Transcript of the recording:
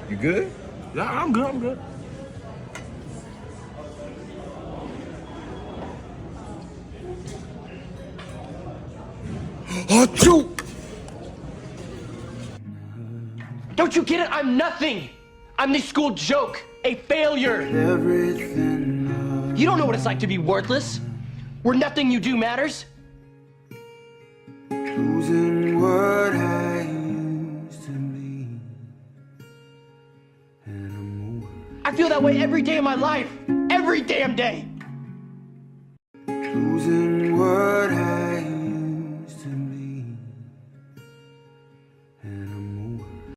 You good? Yeah, I'm good, I'm good. Achoo! Don't you get it? I'm nothing. I'm the school joke, a failure. You don't know what it's like to be worthless, where nothing you do matters. Losing what I used to be, and I'm over. I feel that way every day of my life, every damn day.